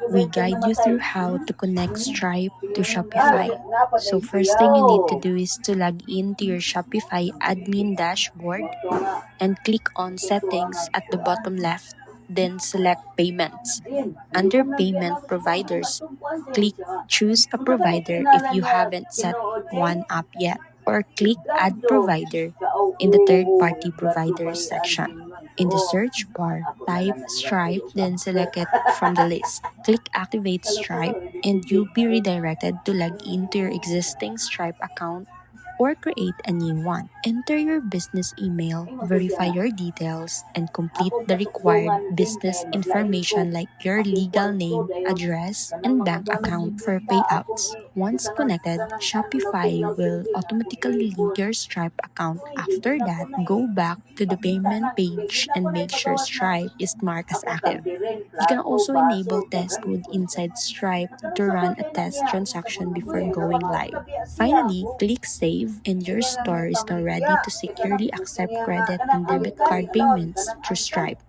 We guide you through how to connect Stripe to Shopify. So first thing you need to do is to log in to your Shopify admin dashboard and click on Settings at the bottom left, then select Payments. Under Payment Providers, click Choose a Provider if you haven't set one up yet, or click Add Provider in the Third Party Providers section. In the search bar, type Stripe, then select it from the list. Click Activate Stripe, and you'll be redirected to log into your existing Stripe account or create a new one. Enter your business email, verify your details, and complete the required business information like your legal name, address, and bank account for payouts. Once connected, Shopify will automatically link your Stripe account. After that, go back to the payment page and make sure Stripe is marked as active. You can also enable test mode inside Stripe to run a test transaction before going live. Finally, click Save, and your store is now ready to securely accept credit and debit card payments through Stripe.